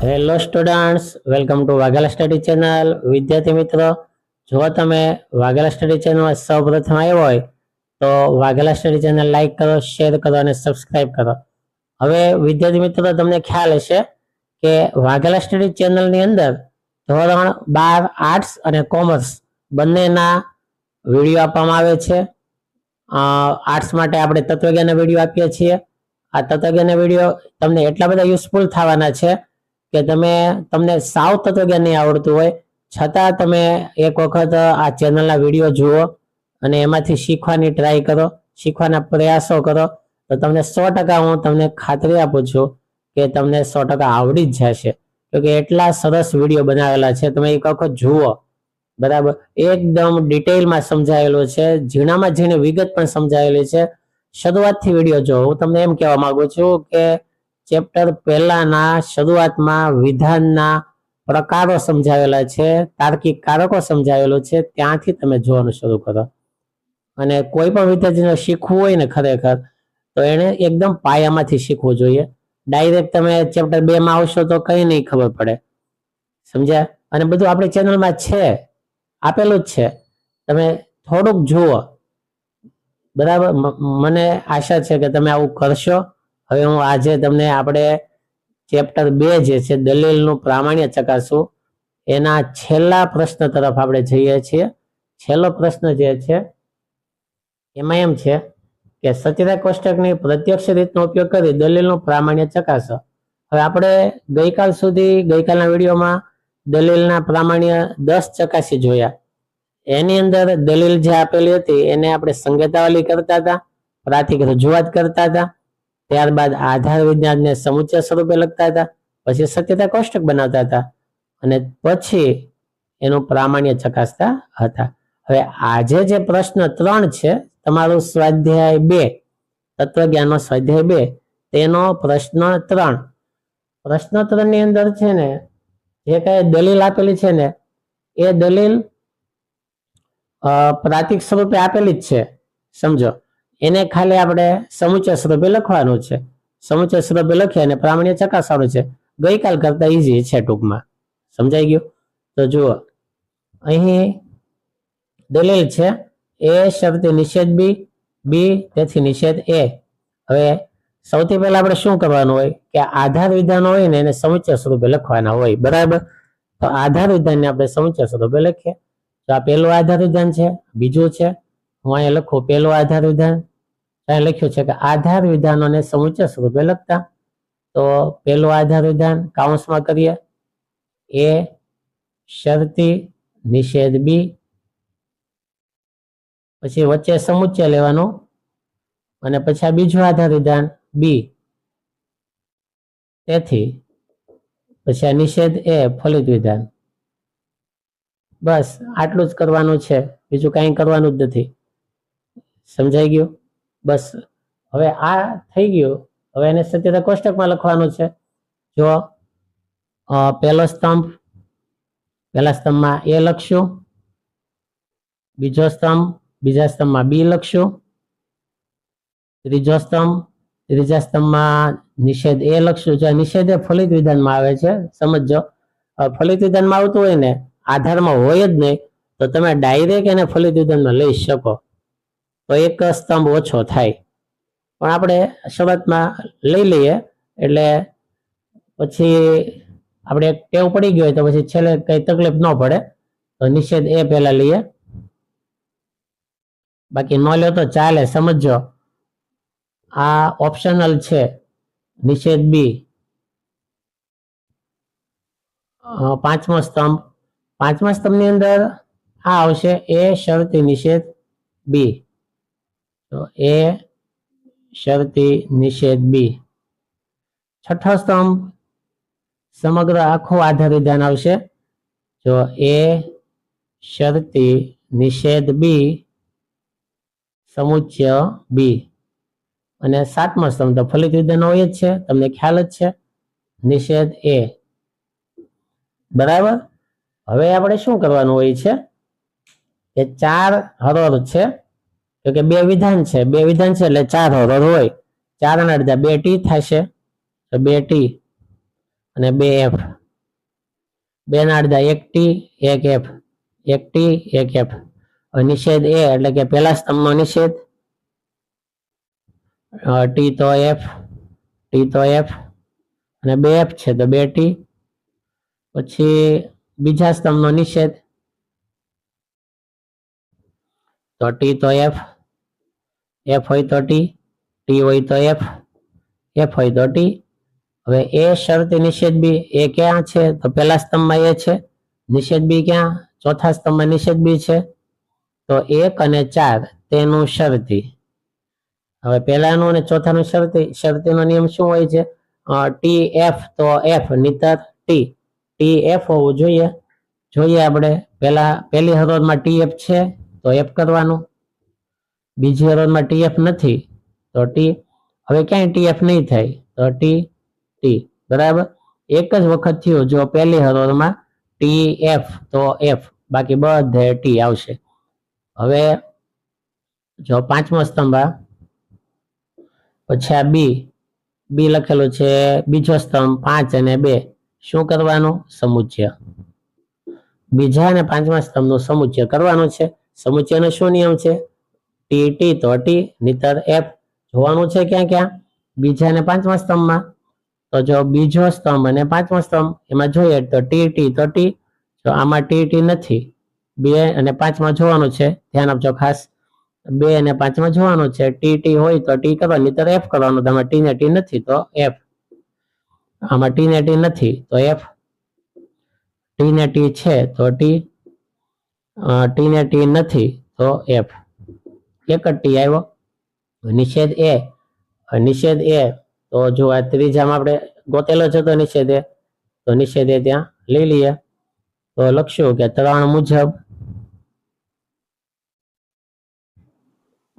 Hello students, welcome to Vaghela study channel. વિદ્યાર્થી મિત્રો, જો તમે વાઘેલા સ્ટડી ચેનલમાં સૌપ્રથમ આવ્યો હોય તો વાઘેલા સ્ટડી ચેનલ લાઈક કરો, શેર કરો અને સબસ્ક્રાઇબ કરો. હવે વિદ્યાર્થી મિત્રો, તમને ખ્યાલ હશે કે વાઘેલા સ્ટડી ચેનલની અંદર ધોરણ 12 આર્ટ્સ અને કોમર્સ બંનેના વિડીયો આપવામાં આવે છે. આર્ટ્સ માટે આપણે તત્વજ્ઞાનના વિડીયો આપીએ છીએ. આ તત્વજ્ઞાનના વિડીયો તમને એટલા બધા યુઝફુલ થવાના છે કે તમને સાવ તત્વજ્ઞાન નહીં આવડતું હોય છતાં તમે એક વખત આ ચેનલના વિડીયો જુઓ અને એમાંથી શીખવાની ટ્રાય કરો, શીખવાના પ્રયાસો કરો, તો તમને 100% હું તમને ખાતરી આપું છું કે તમને 100% આવડી જ જશે. કે એટલા સરસ વિડીયો બનાવેલા છે, તમે એક વખત જુઓ. બરાબર, એકદમ ડિટેલમાં સમજાયેલું છે, ઝીણામાં ઝીણી વિગત પણ સમજાયેલી છે. શરૂઆતથી વિડીયો જો. હું તમને એમ કહેવા માંગુ છું કે ચેપ્ટર પહેલાના શરૂઆતમાં વિધાનના પ્રકારો સમજાવેલા છે, તાર્કિક કારકો સમજાવેલું છે, ત્યાંથી તમે જોવાનું શરૂ કરો. અને કોઈ પણ વિદ્યાર્થીને શીખવું હોય ને ખરેખર તો એને એકદમ પાયામાંથી શીખવું જોઈએ. ડાયરેક્ટ તમે ચેપ્ટર 2 માં આવશો તો કઈ નહીં ખબર પડે. સમજ્યા? અને બધું આપણી ચેનલમાં છે, આપેલું જ છે, તમે થોડુંક જુઓ. બરાબર, મને આશા છે કે તમે આવું કરશો. હવે હું આજે તમને આપણે ચેપ્ટર 2 જે છે દલીલનું પ્રામાણ્ય ચકાસવું, એના છેલ્લા પ્રશ્ન તરફ આપણે જઈએ છીએ. છેલ્લો પ્રશ્ન જે છે એમાં એમ છે કે સચિત્રક કોષ્ટકની પ્રત્યક્ષ રીતનો ઉપયોગ કરી દલીલનું પ્રામાણ્ય ચકાસો. હવે આપણે ગઈકાલના વિડીયોમાં દલીલના પ્રામાણ્ય 10 ચકાસી જોયા. એની અંદર દલીલ જે આપેલી હતી એને આપણે સંકેતાવલી કરતા હતા, પ્રાથમિક રજૂઆત કરતા હતા, ત્યારબાદ આધાર વિજ્ઞાનને સમુચ્ચય સ્વરૂપે લખતા હતા, પછી સત્યતા કોષ્ટક બનાવતા હતા અને પછી એનું પ્રામાણ્ય ચકાસતા હતા. હવે આજે જે પ્રશ્ન 3 છે, તમારું સ્વાધ્યાય 2, તત્વજ્ઞાનનો સ્વાધ્યાય 2, તેનો પ્રશ્ન 3. પ્રશ્ન 3 ની અંદર છે ને જે કઈ દલીલ આપેલી છે ને એ દલીલ પ્રાતિક સ્વરૂપે આપેલી જ છે. સમજો, એને ખાલી આપણે સમુચ્ચય સ્વરૂપે લખવાનું છે. સમુચ્ચય સ્વરૂપે લખી અને પ્રામાણ્ય ચકાસવાનું છે. ગઈકાલ કરતા ઈઝી છે ટૂંકમાં. સમજાઈ ગયું? તો જુઓ, અહીં દલીલ છે એ શરતી નિષેધ બી તેથી નિષેધ એ. હવે સૌથી પહેલા આપણે શું કરવાનું હોય કે આધાર વિધાનો હોય ને એને સમુચ્ચય સ્વરૂપે લખવાના હોય. બરાબર, તો આધાર વિધાનને આપણે સમુચ્ચય સ્વરૂપે લખીએ. તો આ પહેલું આધાર વિધાન છે, બીજું છે, હું અહીંયા લખું પહેલું આધાર વિધાન. અહીં લખ્યું છે કે આધાર વિધાનોને સમુચ્ચય સ્વરૂપે લખતા. તો પહેલું આધાર વિધાન કાઉન્સમાં કરીએ, એ શરતી નિષેધ બી, પછી વચ્ચે સમુચ્ચય લેવાનું અને પછી આ બીજું આધાર વિધાન બી, તેથી પછી આ નિષેધ એ ફલિત વિધાન. બસ આટલું જ કરવાનું છે, બીજું કઈ કરવાનું જ નથી. સમજાઈ ગયું? બસ હવે આ થઈ ગયું. હવે એને સત્યતા કોષ્ટકમાં લખવાનું છે. જો પહેલા સ્તંભમાં એ લખશું, બીજા સ્તંભમાં બી લખશું, ત્રીજા સ્તંભમાં નિષેધ એ લખશું. જો નિષેધ એ ફલિત વિધાનમાં આવે છે, સમજો. ફલિત વિધાનમાં આવતું હોય ને, આધારમાં હોય જ નહીં, તો તમે ડાયરેક્ટ એને ફલિત વિધાનમાં લઈ શકો તો એક સ્તંભ ઓછો થાય. પણ આપણે શરૂઆતમાં લઈ લઈએ એટલે પછી આપણે ટેવ પડી ગઈ હોય તો પછી છેલ્લે કઈ તકલીફ ન પડે. તો નિષેધ એ પહેલા લઈએ, બાકી ન લો તો ચાલે. સમજો, આ ઓપ્શનલ છે. નિષેધ બી, પાંચમો સ્તંભની અંદર આ આવશે એ શરતી નિષેધ બી. તો એ શરતી નિષેધ બી. છઠ્ઠો સ્તંભ સમગ્ર આખો આધાર વિધાન આવશે. જો એ શરતી નિષેધ બી સમુચ્ચય બી. અને સાતમો સ્તંભ તો ફલિત વિધાન હોય જ છે, તમને ખ્યાલ જ છે, નિષેધ એ. બરાબર, હવે આપણે શું કરવાનું હોય છે કે 4 હરોળ છે, કે 2 વિધાન છે, એટલે 4 હરોળ હોય. 4 અને અડધા 2 ટી થશે, તો 2 ટી. અને 2 એફ. 2 ના અડધા 1 ટી 1 એફ, 1 ટી 1 એફ. નિષેધ એ એટલે કે પહેલા સ્તંભનો નિષેધ, ટી તો એફ, ટી તો એફ અને 2 એફ છે તો 2 ટી. પછી બીજા સ્તંભનો નિષેધ, તો ટી તો એફ, એફ હોય તો ટી, ટી હોય તો એફ, એફ હોય તો ટી. હવે એ શરતી નિષેધ બી એ ક્યાં છે તો પહેલા સ્તંભમાં એ છે. નિષેધ બી ક્યાં? ચોથા સ્તંભમાં નિષેધ બી છે. તો 1 અને 4 તેનું શરતી. હવે પહેલાનું અને ચોથાનું શરતી. શરતીનો નિયમ શું હોય છે? ટી એફ તો એફ નહીતર ટી. ટી એફ હોવું જોઈએ. જોઈએ આપણે પહેલી હરોળમાં ટી એફ છે તો એફ કરવાનું, બીજી હરોળમાં ટી એફ નથી તો ટી. હવે ક્યાંય ટી એફ નહીં થાય તો ટી ટી. બરાબર. એક જ વખત થયું જો પહેલી હરોળમાં ટી એફ તો એફ, બાકી બધે ટી આવશે. હવે જો પાંચમો સ્તંભ, પછી આ બી, બી લખેલું છે બીજો સ્તંભ 5 અને 2. શું કરવાનું? સમુચ્ય. બીજા અને પાંચમા સ્તંભનું સમુચ્ય કરવાનું છે. સમુચ્યનો શું નિયમ છે? ટી ટી તો ટી નહીતર એફ. જોવાનું છે ક્યાં ક્યાં? બીજા અને પાંચમા સ્તંભમાં. તો જો બીજો સ્તંભ અને પાંચમો સ્તંભ એમાં જોઈએ તો ટી ટી તો ટી. તો આમાં ટી ટી નથી. 2 અને 5માં જોવાનું છે, ધ્યાન આપજો ખાસ. 2 અને 5માં જોવાનું છે. ટી ટી હોય તો ટી કરવાનું, નહીતર એફ કરવાનું. આમાં ટી ને ટી નથી તો એફ. આમાં ટી ને ટી નથી તો એફ. ટી ને ટી છે તો ટી, ટી ને ટી નથી તો એફ. એક જ ટી આવ્યો. નિષેધ એ, નિષેધ એ તો જો આ ત્રીજામાં આપણે ગોતેલો છે તો નિષેધ એ, તો નિષેધ એ ત્યાં લઈ લઈએ. તો લખશું કે 3 મુજબ.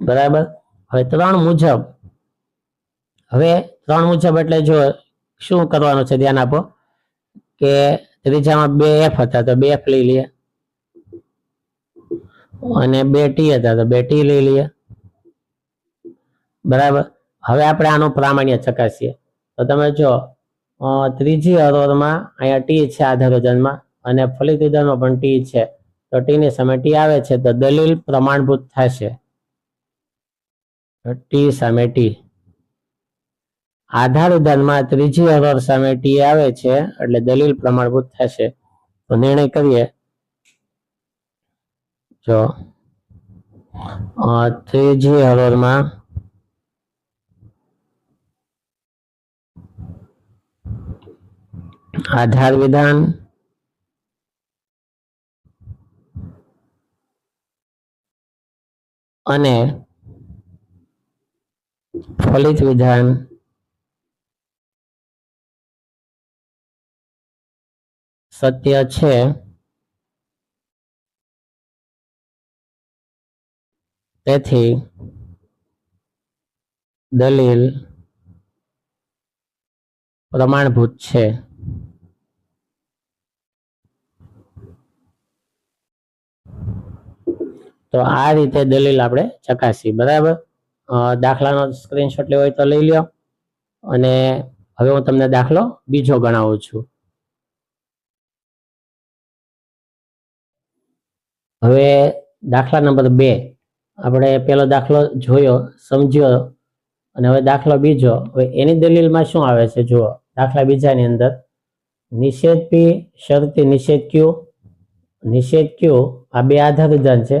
બરાબર. હવે 3 મુજબ, હવે 3 મુજબ એટલે જો શું કરવાનું છે ધ્યાન આપો કે ત્રીજામાં 2 એફ હતા તો 2 એફ લઈ લઈએ, અને 2 ટી હતા તો 2 ટી લઈ લઈએ. બરાબર. હવે આપણે આનું પ્રામાણ્ય ચકાસીએ. તો તમે જો ત્રીજી હરોળમાં અહીંયા ટી છે આધાર વિધાનમાં, અને ફલિત વિધાનમાં પણ ટી છે. તો ટી ની સામે ટી આવે છે તો દલીલ પ્રમાણભૂત થશે. ટી સામે ટી. આધાર વિધાનમાં ત્રીજી હરોળ સામે ટી આવે છે એટલે દલીલ પ્રમાણભૂત થશે. તો નિર્ણય કરીએ. જો ત્રીજી હરોળમાં આધાર વિધાન અને ફલિત વિધાન સત્ય છે, તેથી દલીલ પ્રમાણભૂત છે. તો આ રીતે દલીલ આપણે ચકાસી. બરાબર. દાખલાનો સ્ક્રીનશોટ લેવો હોય તો લઈ લ્યો. અને હવે હું તમને દાખલો બીજો ગણાવું છું. હવે દાખલા નંબર 2 આપણે પેલો દાખલો જોયો, સમજ્યો, અને હવે દાખલો બીજો. હવે એની દલીલમાં શું આવે છે જુઓ. દાખલા બીજાની અંદર નિષેધ પી શરતી નિષેધ ક્યુ. નિષેધ ક્યુ આ 2 આધાર વિધાન છે,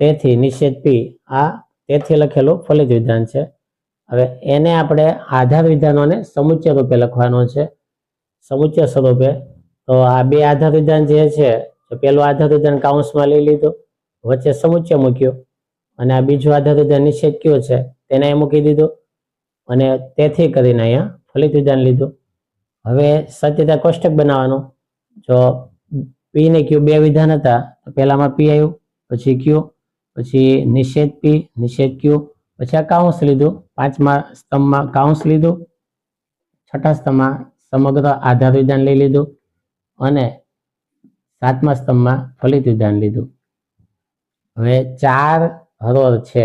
તેથી નિષેધ પી આ તેથી લખેલું ફલિત વિધાન છે. હવે એને આપણે આધાર વિધાનોને સમુચ્ય રૂપે લખવાનો છે. સમુચ્ય સ્વરૂપે. તો આ 2 આધાર વિધાન જે છે, તો પેલું આધાર વિધાન કાઉન્સમાં લઈ લીધું, વચ્ચે સમુચ્ય મૂક્યું, અને આ બીજું આધાર વિધાન નિષેધ ક્યુ છે તેને મૂકી દીધું, અને તેથી કરીને અહીંયા ફલિત વિધાન લીધું. હવે સત્યતા કોષ્ટક બનાવવાનું. જો પી ને ક્યુ 2 વિધાન હતા તો પહેલામાં પી આવ્યું, પછી ક્યુ, પછી નિષેધ પી, નિષેધ ક્યુ, પછી આ કાઉન્સ લીધું. 5મા સ્તંભમાં કાઉન્સ લીધું, 6ઠા સ્તંભમાં સમગ્ર આધાર વિધાન લઈ લીધું, અને 7મા સ્તંભમાં ફલિત વિધાન લીધું. હવે 4 હરોળ છે,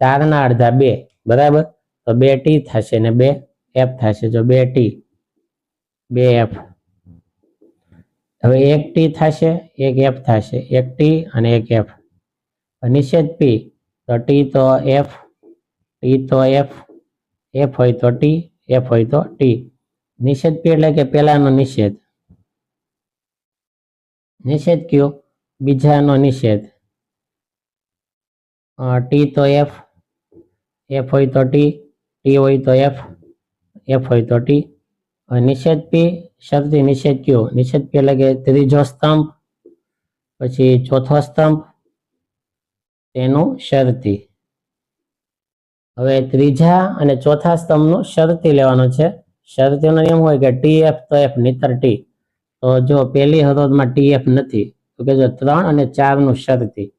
4 ના અડધા 2. બરાબર. તો 2 ટી થશે ને 2 એફ થશે. જો 2 ટી 2f. હવે એક ટી થશે, એક એફ થશે, એક ટી અને એક એફ. નિષેધ પી, તો ટી તો એફ, ટી તો એફ, એફ હોય તો ટી, એફ હોય તો ટી. નિષેધ પી એટલે કે પહેલાનો નિષેધ. નિષેધ કયો? બીજાનો નિષેધ. ટી તો એફ, એફ હોય તો ટી, ટી હોય તો એફ, એફ હોય તો ટી. નિષેધ પી શરતી નિષેધ કયો? નિષેધ પી એટલે કે ત્રીજો સ્તંભ, પછી ચોથો સ્તંભ, તેનું શરતી. હવે ત્રીજા અને ચોથા સ્તંભનું શરતી લેવાનું છે. શરતીનો નિયમ હોય કે ટી એફ તો એફ નહીતર ટી. તો જો પહેલી હરોળમાં ટી એફ નથી, તો કે જો 3 અને 4 નું શરતી,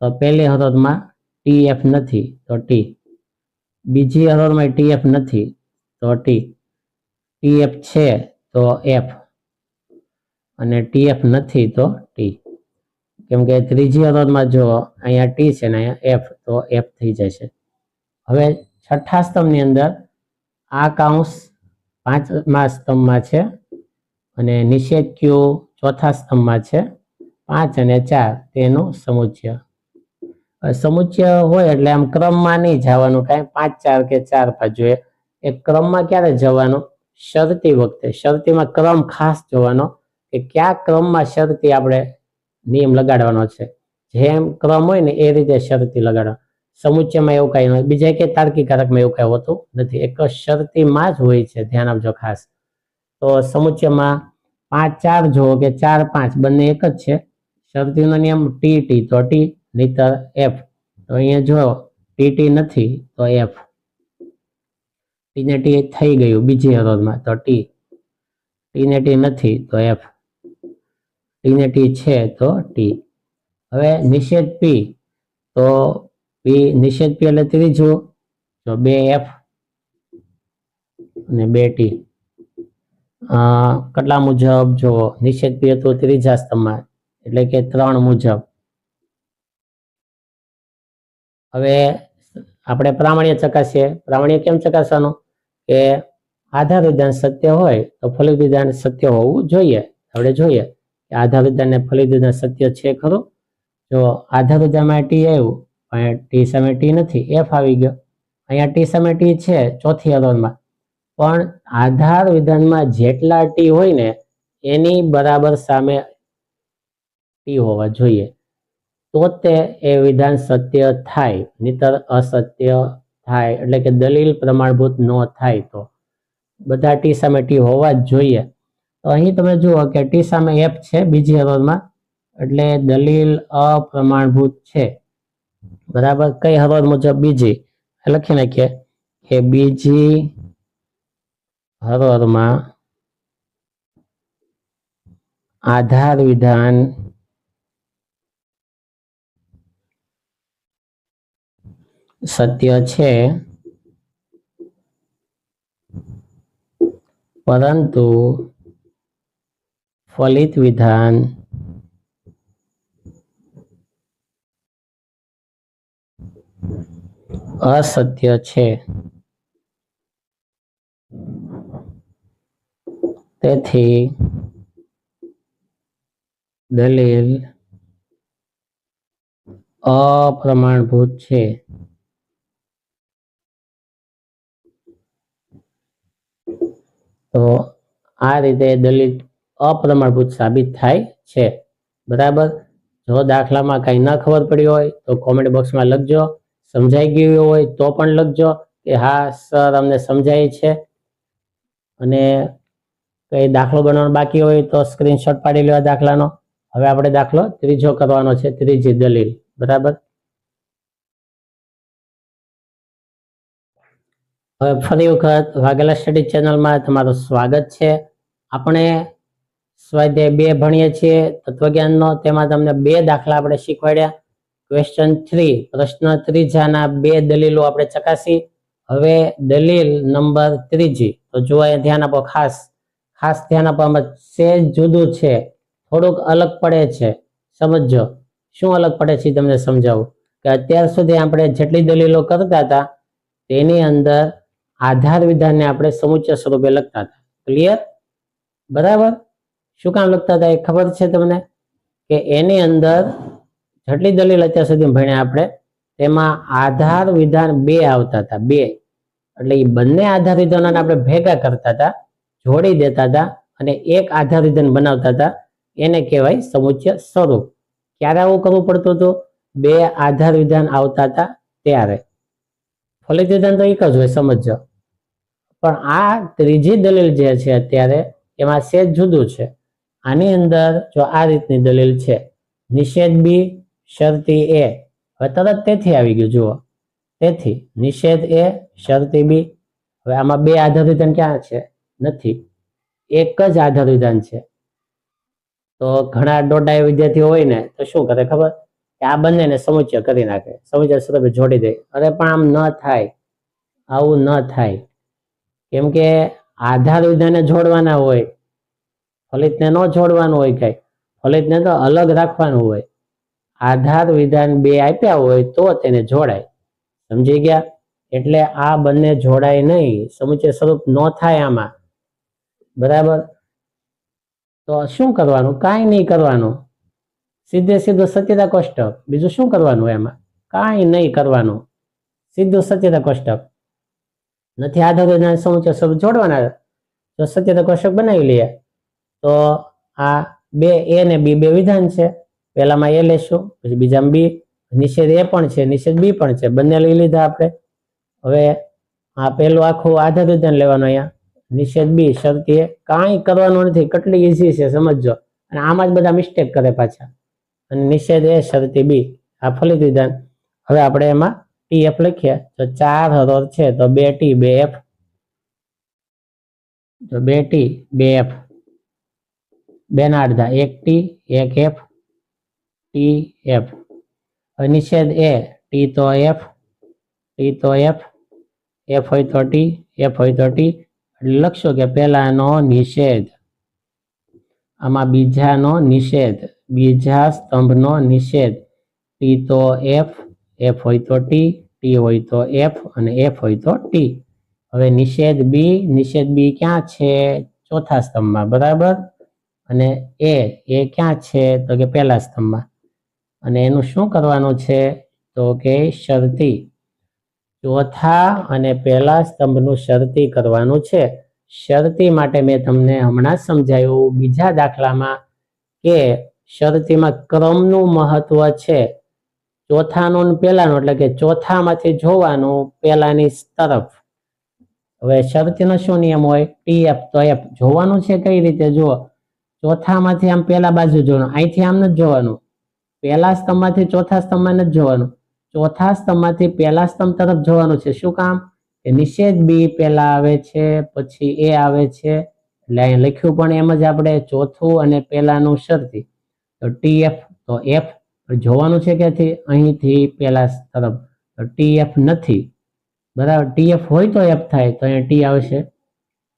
તો પહેલી હરોળમાં ટી એફ નથી તો ટી, બીજી હરોળમાં ટી એફ નથી તો ટી, ટી એફ છે તો એફ, અને ટી એફ નથી તો ટી. કેમ કે ત્રીજી હરોળમાં જો અહીંયા ટી છે ને અહીંયા એફ, તો એફ થઈ જશે. હવે છઠ્ઠા સ્તંભની અંદર આ કૌંસ 5મા સ્તંભમાં છે અને નિષેધ ક્યુ ચોથા સ્તંભમાં છે. 5 અને 4 તેનું સમુચ્ચય. સમુચ્ચય હોય એટલે આમ ક્રમમાં નહીં જવાનું, કાંઈ 5 4 કે 4 5 જોઈએ. એ ક્રમમાં ક્યારે જવાનું? શરતી વખતે. શરતીમાં ક્રમ ખાસ જોવાનો કે કયા ક્રમમાં શરતી આપણે નિયમ લગાડવાનો છે. જેમ ક્રમ હોય ને એ રીતે શરતી લગાડવાનો. સમુચ્ચયમાં એવું કાંઈ નથી, બીજા કે તાર્કિકારકમાં એવું કાંઈ હોતું નથી, એક જ શરતીમાં જ હોય છે. ધ્યાન આપજો ખાસ. તો સમુચ્ચયમાં 5 4 જુઓ કે 4 5 બંને એક જ છે. શરતીનો નિયમ ટી ટી તો ટી, નહીતર એફ. તો અહીંયા જો ટી ટી નથી તો એફ, ટી ને ટી થઈ ગયું બીજી હરોળમાં તો ટી, ટી ને ટી નથી તો એફ, ટી ને ટી છે તો ટી. હવે નિષેધ પી, તો પી નિષેધ પી એટલે ત્રીજું, તો 2f અને 2t. કેટલા મુજબ જુઓ, નિષેધ પી હતું ત્રીજા સ્તંભમાં એટલે કે 3 મુજબ. હવે આપણે પ્રામાણ્ય ચકાસીએ. પ્રામાણ્ય કેમ ચકાસવાનું? કે આધાર વિધાન સત્ય હોય તો ફલિત વિધાન સત્ય હોવું જોઈએ. આપણે જોઈએ કે આધાર વિધાન ને ફલિત વિધાન સત્ય છે ખરું? જો આધાર વિધાનમાં ટી આવ્યું પણ ટી સામે ટી નથી, એફ આવી ગયો. અહીંયા ટી સામે ટી છે ચોથી હરોળમાં, પણ આધાર વિધાનમાં જેટલા ટી હોય ને એની બરાબર સામે ટી હોવા જોઈએ, તો તે એ વિધાન સત્ય થાય, નહીતર અસત્ય થાય. એટલે કે દલીલ પ્રમાણભૂત ન થાય. તો બધા ટી સામે ટી હોવા જ જોઈએ. તો અહીં તમે જુઓ કે ટી સામે એફ છે બીજી હરોળમાં, એટલે દલીલ અપ્રમાણભૂત છે. બરાબર. કઈ હરોળ મુજબ? બીજી. લખી નાખીએ કે બીજી હરોળમાં આધાર વિધાન સત્ય છે, પરંતુ ફલિત વિધાન અસત્ય છે. તેથી દલીલ અપ્રમાણભૂત છે. તો આ રીતે દલીલ અપ્રમાણભૂત સાબિત થાય છે. બરાબર. જો દાખલામાં કઈ ન ખબર પડી હોય તો કોમેન્ટ બોક્સમાં લખજો. સમજાઈ ગયું હોય તો પણ લખજો કે હા સર અમને સમજાય છે. અને કઈ દાખલો બનાવવાનો બાકી હોય તો સ્ક્રીનશોટ પાડી લેવા દાખલાનો. હવે આપણે દાખલો ત્રીજો કરવાનો છે, ત્રીજી દલીલ. બરાબર. હવે ફરી વખત વાઘેલા સ્ટડી ચેનલમાં તમારું સ્વાગત છે. આપણે સ્વાધ્યાય 2 ભણીએ છીએ તત્વજ્ઞાનનો. તેમાં તમને 2 દાખલા આપણે શીખવાડ્યા. ક્વેશ્ચન 3 પ્રશ્ન ત્રીજાના 2 દલીલો આપણે ચકાસી. હવે દલીલ નંબર 3. તો જો અહીંયા ધ્યાન આપો, ખાસ ધ્યાન આપવામાં સેજ જુદું છે, થોડુંક અલગ પડે છે. સમજો શું અલગ પડે છે તમને સમજાવું. કે અત્યાર સુધી આપણે જેટલી દલીલો કરતા હતા તેની અંદર આધાર વિધાનને આપણે સમુચ્ચય સ્વરૂપે લખતા હતા. ક્લિયર? બરાબર. શું કામ લખતા હતા એ ખબર છે તમને? કે એની અંદર જેટલી દલીલ અત્યાર સુધી ભણ્યા આપણે તેમાં આધાર વિધાન 2 આવતા હતા, 2. એટલે એ બંને આધાર વિધાનોને આપણે ભેગા કરતા હતા, જોડી દેતા હતા અને એક આધાર વિધાન બનાવતા હતા. એને કહેવાય સમુચ્ચય સ્વરૂપ. ક્યારે આવું કરવું પડતું હતું? 2 આધાર વિધાન આવતા હતા ત્યારે. ફલિત વિધાન તો એક જ હોય, સમજો. પણ આ ત્રીજી દલીલ જે છે અત્યારે એમાં સેજ જુદું છે. આની અંદર જો આ રીતની દલીલ છે, નિષેધ બી શરતી એ. હવે તરત તેથી આવી ગયું, જુઓ. તેથી નિષેધ એ શરતી બી. હવે આમાં 2 આધાર વિધાન ક્યાં છે? નથી, એક જ આધાર વિધાન છે. તો ઘણા દોઢાઈ વિદ્યાર્થીઓ હોય ને તો શું કરે ખબર? કે આ બંનેને સમુચ્ચય કરી નાખે, સમુચ્ચય સ્વરૂપે જોડી દે. અરે પણ આમ ન થાય, આવું ન થાય. કેમ કે આધાર વિધાને જોડવાના હોય, ફલિતને ન જોડવાનું હોય. કઈ ફલિતને તો અલગ રાખવાનું હોય. આધાર વિધાન 2 આપ્યા હોય તો તેને જોડાય. સમજી ગયા? એટલે આ બંને જોડાય નહીં, સમુચ્ચય સ્વરૂપ ન થાય આમાં. બરાબર. તો શું કરવાનું? કાંઈ નહીં કરવાનું, સીધે સીધું સત્યતા કોષ્ટક. બીજું શું કરવાનું? એમાં કાંઈ નહીં કરવાનું, સીધું સત્યતા કોષ્ટક. નથી આધાર વિધાન સમુચ્ચય સ્વરૂપ જોડવાના, તો સત્યતા કોષ્ટક બનાવી લઈએ. તો આ 2 એ ને બી 2 વિધાન છે. પહેલામાં એ લેશું, પછી બીજામાં બી. નિષેધ એ પણ છે, નિષેધ બી પણ છે, બંને લઈ લીધા આપણે. હવે આ પહેલું આખું આધાર વિધાન લેવાનું, અહીંયા નિષેધ બી શરતી એ. કાંઈ કરવાનું નથી, કેટલી ઈઝી છે સમજો. અને આમાં જ બધા મિસ્ટેક કરે પાછા. અને નિષેધ એ શરતી બી, આ ફલિત વિધાન. હવે આપણે એમાં ટીએફ લખીએ તો 4 હરોળ છે તો 2 ટી 2 એફ. તો 2 ટી 2 એફ, 2 ના અડધા 1 ટી 1 એફ, ટી એફ. હવે નિષેધ એ, ટી તો એફ, ટી તો એફ, એફ હોય તો ટી, એફ હોય તો ટી. એટલે લખશો કે પહેલાનો નિષેધ, આમાં બીજાનો નિષેધ, બીજા સ્તંભનો નિષેધ. ટી તો એફ, એફ હોય તો ટી, ટી હોય તો એફ અને એફ હોય તો ટી. હવે નિષેધ બી ક્યાં છે? ચોથા સ્તંભમાં. બરાબર. અને એ ક્યાં છે? તો કે પહેલા સ્તંભમાં. અને એનું શું કરવાનું છે? તો કે શરતી. ચોથા અને પહેલા સ્તંભનું શરતી કરવાનું છે. શરતી માટે મેં તમને હમણાં સમજાયું બીજા દાખલામાં કે શરતીમાં ક્રમનું મહત્વ છે. ચોથાનું પહેલાનું, એટલે કે ચોથામાંથી જોવાનું પહેલાની તરફ. હવે શરતીનો શું નિયમ હોય? ટી એફ તો એફ. જોવાનું છે કઈ રીતે? જુઓ, ચોથામાંથી આમ પહેલા બાજુ જોવાનું, અહીંથી આમ નથી જોવાનું. પહેલા સ્તંભમાંથી ચોથા સ્તંભમાં નથી જોવાનું, ચોથા સ્તંભમાંથી પહેલા સ્તંભ તરફ જોવાનું છે. શું કામ? કે નિષેધ બી પહેલા આવે છે, પછી એ આવે છે. એટલે અહીં લખ્યું પણ એમ જ આપણે, ચોથું અને પહેલાનું શરતી. તો ટી એફ તો એફ. જોવાનું છે ક્યાંથી? અહીંથી પહેલા તરફ. તો ટી એફ નથી. બરાબર. ટી એફ હોય તો એફ થાય, તો અહીંયા ટી આવશે.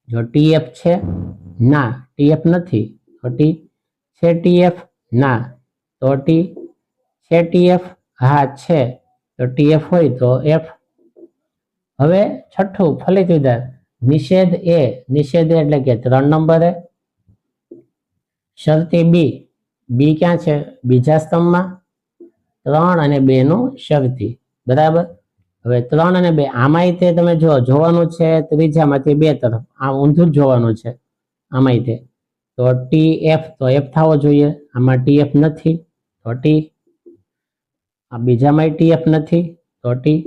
જો ટી એફ છે, ના ટી એફ નથી, તો ટી છે. ટી એફ ના, તો ટી છે. ટી એફ હા છે, તો ટી એફ હોય તો એફ. હવે છઠ્ઠું ફલિત વિધાન, નિષેધ એ. નિષેધ એટલે કે 3 નંબરે. શરતી બી, બી ક્યાં છે? બીજા સ્તંભમાં. 3 અને 2 નું શરતી. બરાબર. હવે 3 અને 2 આમાંય તે તમે જોવાનું છે ત્રીજામાંથી 2 તરફ, આમ ઊંધું જ જોવાનું છે આમાંય તે. તો ટી એફ તો એફ થવો જોઈએ, આમાં ટી એફ નથી, તો ટી. આ બીજામાં ટી એફ નથી, તો ટી.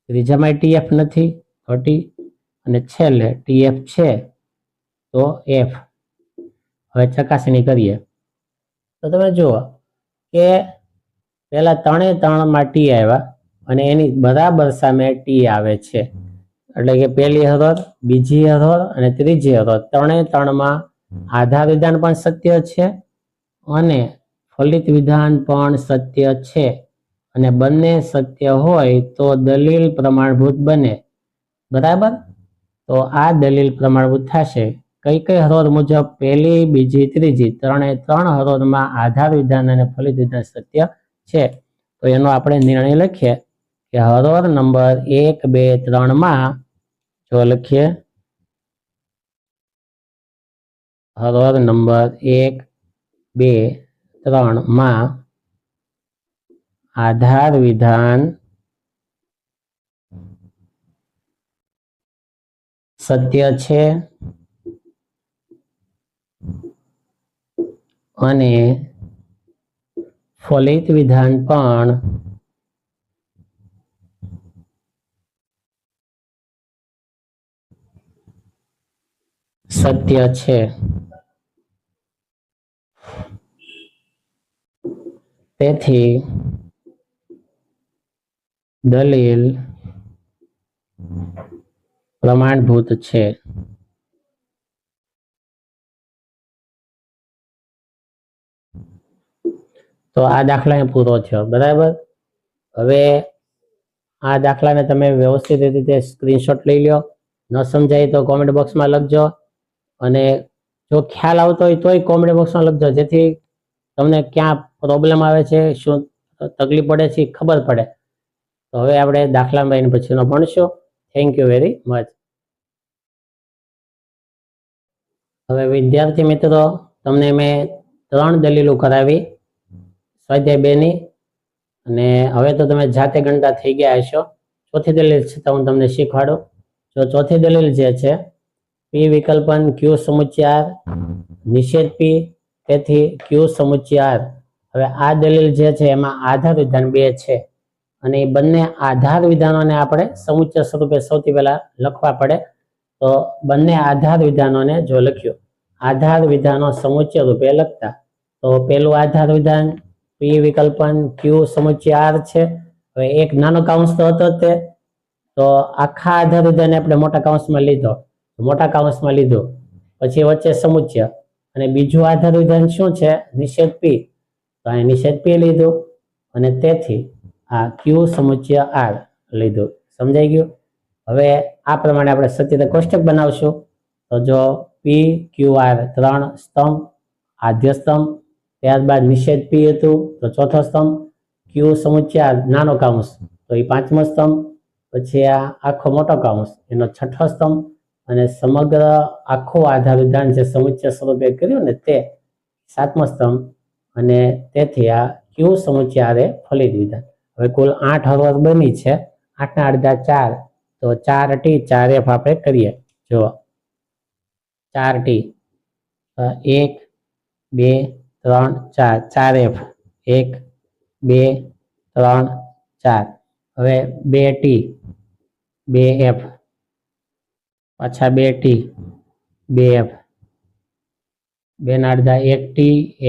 ત્રીજામાં ટી એફ નથી, તો ટી. અને છેલ્લે ટી એફ છે, તો એફ. હવે ચકાસણી કરીએ તો તમે જુઓ કે પહેલા 3 માં ટી આવ્યા અને એની બરાબર સામે ટી આવે છે. એટલે કે પહેલી હરોળ, બીજી હરોળ અને ત્રીજી હરોળ, 3 માં આધાર વિધાન પણ સત્ય છે અને ફલિત વિધાન પણ સત્ય છે. અને બંને સત્ય હોય તો દલીલ પ્રમાણભૂત બને. બરાબર. તો આ દલીલ પ્રમાણભૂત થશે. કઈ કઈ હરોળ મુજબ? પહેલી, બીજી, ત્રીજી, 3 હરોળમાં આધાર વિધાન અને ફલિત વિધાન સત્ય છે. તો એનો આપણે નિર્ણય લખીએ કે હરોળ નંબર 1, 2, 3 માં જો લખીએ હરોળ નંબર 1, 2, 3 માં આધાર વિધાન સત્ય છે અને ફલિત વિધાન પણ સત્ય છે. તેથી દલીલ પ્રમાણભૂત છે. તો આ દાખલા પૂરો થયો. બરાબર. હવે આ દાખલાને તમે વ્યવસ્થિત રીતે સ્ક્રીનશોટ લઈ લો. ન સમજાય તો કોમેન્ટ બોક્સમાં લખજો, અને જો ખ્યાલ આવતો હોય તોય કોમેન્ટ બોક્સમાં લખજો, જેથી તમને ક્યાં પ્રોબ્લેમ આવે છે, શું તકલીફ પડે છે ખબર પડે. તો હવે આપણે દાખલામાં પછીનો ભણશું. Thank you very much. હવે વિદ્યાર્થી મિત્રો, તમને મેં 3 દલીલો કરાવી સ્વાધ્યાય 2 ની, અને હવે તો તમે જાતે ગણતા થઈ ગયા હશો. ચોથી દલીલ છતાં હું તમને શીખવાડું. જો ચોથી દલીલ જે છે, પી વિકલ્પન ક્યુ સમુચ્ચય આર નિષેધ પી, તેથી ક્યુ સમુચ્ચય આર. હવે આ દલીલ જે છે એમાં આધાર વિધાન 2 છે, અને એ બંને આધાર વિધાનોને આપણે સમુચ્ચય સ્વરૂપે સૌથી પહેલા લખવા પડે. તો બંને આધાર વિધાનોને જો લખ્યું, આધાર વિધાનો સમુચ્ચય રૂપે લખતા, તો પેલું આધાર વિધાન પી વિકલ્પન ક્યુ સમુચ્ચય આર છે. હવે એક નાનો કાઉન્સ તો હતો તે, તો આખા આધાર વિધાને આપણે મોટા કાઉન્સમાં લીધો, મોટા કાઉન્સમાં લીધું, પછી વચ્ચે સમુચ્ચય, અને બીજું આધાર વિધાન શું છે, નિષેધ પી, તો અહીં નિષેધ પી લીધું, અને તેથી આ ક્યુ સમુચ્ચય આર લીધું. સમજાઈ ગયું? હવે આ પ્રમાણે આપણે સત્યતા કોષ્ટક બનાવશું. તો જો પી ક્યુ આર 3 સ્તંભ, આદ્ય સ્તંભ, ત્યારબાદ નિષેધ પી હતું તો ચોથો સ્તંભ, ક્યુ સમુચ્ચય આર નાનો કાઉન્સ તો એ 5મો સ્તંભ, પછી આ આખો મોટો કાઉન્સ એનો 6થો સ્તંભ, અને સમગ્ર આખું આધાર વિધાન જે સમુચ્ચય સ્વરૂપે કર્યું ને તે 7મો સ્તંભ, અને તેથી આ ક્યુ સમુચ્ચય આર એ ફલિત વિધાન. હવે કુલ 8 હરોળ બની છે. 8 ના અડધા 4, તો 4T 4F આપણે કરીએ. જો 4T 1, 2, 3, 4, 4F 1, 2, 3, 4. હવે 2T 2F, પાછા 2T 2F, 2 ના અડધા 1T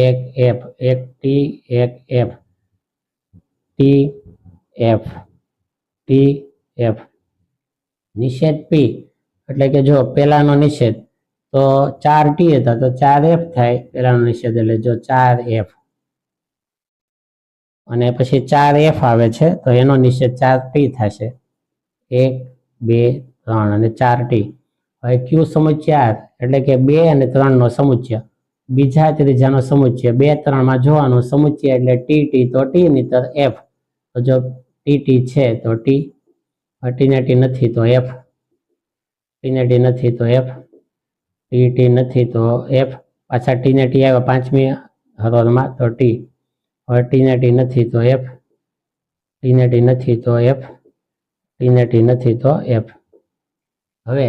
1F, 1T 1F, TF TF. નિષેધ પી એટલે કે જો પેલાનો નિષેધ તો 4T હતા તો 4F થાય પેલાનો નિષેધ, એટલે જો 4F, અને પછી 4F આવે છે તો એનો નિષેધ 4T થશે. 1, 2, 3 અને 4T. હવે ક્યુ સમુચ્ચય આર એટલે કે 2 અને 3 નો સમુચ્ચય, બીજા ત્રીજાનો સમુચ્ચય, 2, 3 માં જોવાનું સમુચ્ચય એટલે TT તો T નહીતર F. તો જો TT છે તો T, T ને T નથી તો F, T ને T નથી તો F, TT નથી તો F, પાછા T ને T આવ્યા 5મી હરોળમાં તો T. હવે T ને T નથી તો F, T ને T નથી તો F, T ને T નથી તો F. હવે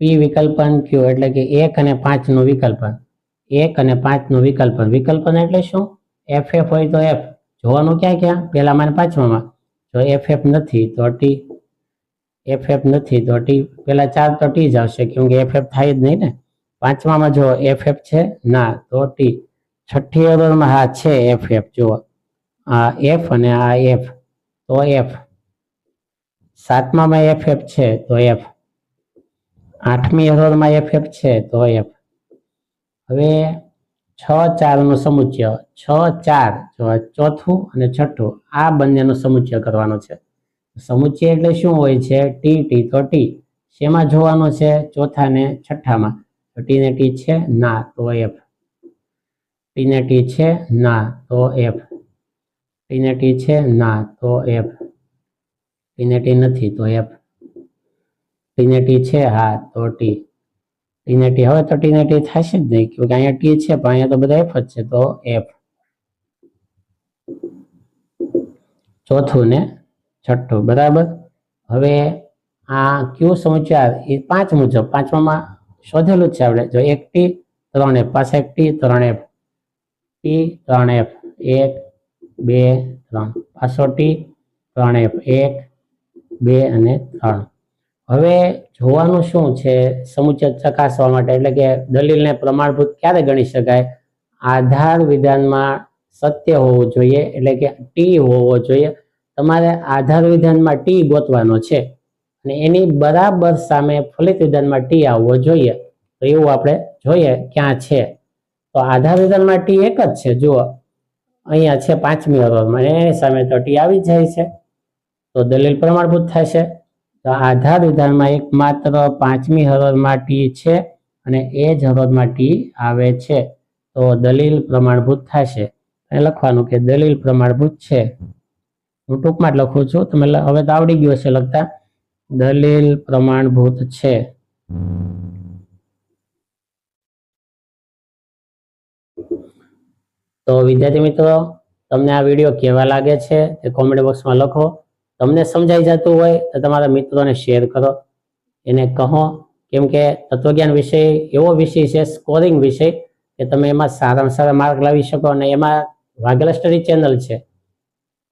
P વિકલ્પન Q એટલે કે 1 અને 5 નું વિકલ્પન, 1 અને 5 નું વિકલ્પન. વિકલ્પન એટલે શું? FF હોય તો F જોવાનું ક્યાં પેલામાં અને 5માં. જો FF નથી તો T, FF નથી તો T, પેલા 4 તો T જ આવશે કેમ કે FF થાય જ નહીં ને. 5માં જો FF છે ના તો T. 6ઠ્ઠી હરોળમાં હા છે FF, જો આ F અને આ F તો F. 7માં FF છે તો F. 8મી હરોળમાં FF છે તો F. હવે 6, 4 નું સમુચ્ચય, 6, 4 જો ચોથું અને છઠ્ઠું આ બંનેનું સમુચ્ચય કરવાનું છે. સમુચ્ચય એટલે શું હોય છે? TT તો T. શેમાં જોવાનું છે? ચોથા ને છઠ્ઠામાં. તો T ને T છે ના તો F, T ને T છે ના તો F, T ને T છે ના તો F, T ને T નથી તો F, T ને T છે હા તો T. ટી ને ટી. હવે તો ટી ને ટી થશે જ નહીં, કેમ કે અહીંયા ટી છે પણ અહીંયા તો બધા એફ જ છે, તો એફ. ચોથું ને છઠ્ઠું, બરાબર. હવે આ ક્યુ સમુચ્ચાર એ 5 મુજબ, પાંચમામાં શોધેલું જ છે આપણે. જો એક ટી 3 એફ, પાછા એક ટી 3 એફ, ટી 3 એફ, 1 2 3, પાછો ટી 3 એફ, 1 2 અને 3. હવે જોવાનું શું છે સમુચ્ચય ચકાસવા માટે, એટલે કે દલીલને પ્રમાણભૂત ક્યારે ગણી શકાય? આધાર વિધાનમાં સત્ય હોવું જોઈએ, એટલે કે ટી હોવો જોઈએ. તમારે આધાર વિધાનમાં ટી ગોતવાનો છે અને એની બરાબર સામે ફલિત વિધાનમાં ટી આવવો જોઈએ. તો એવું આપણે જોઈએ ક્યાં છે. તો આધાર વિધાનમાં ટી એક જ છે, જુઓ અહીંયા છે 5મી હરોળમાં, એની સામે તો ટી આવી જાય છે, તો દલીલ પ્રમાણભૂત થશે. તો આધાર વિધાનમાં એકમાત્ર 5મી હરોળમાં ટી છે અને એ જ હરોળમાં ટી આવે છે, તો દલીલ પ્રમાણભૂત થશે. અને લખવાનું કે દલીલ પ્રમાણભૂત છે. હું ટૂંકમાં જ લખું છું, તમે હવે તો આવડી ગયું હશે લખતા. દલીલ પ્રમાણભૂત છે. તો વિદ્યાર્થી મિત્રો, તમને આ વિડીયો કેવા લાગે છે તે કોમેન્ટ બોક્સમાં લખો. તમને સમજાઈ જતું હોય તો તમારા મિત્રોને શેર કરો, એને કહો, કેમ કે તત્વજ્ઞાન વિષય એવો વિષય છે, સ્કોરિંગ વિષય, કે તમે એમાં સારામાં સારા માર્ક લાવી શકો. અને એમાં વાઘેલા સ્ટડી ચેનલ છે,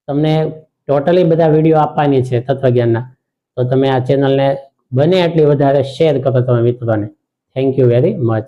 તમને ટોટલી બધા વિડીયો આપવાની છે તત્વજ્ઞાનના. તો તમે આ ચેનલને બને એટલી વધારે શેર કરો તમે મિત્રોને. Thank you very much.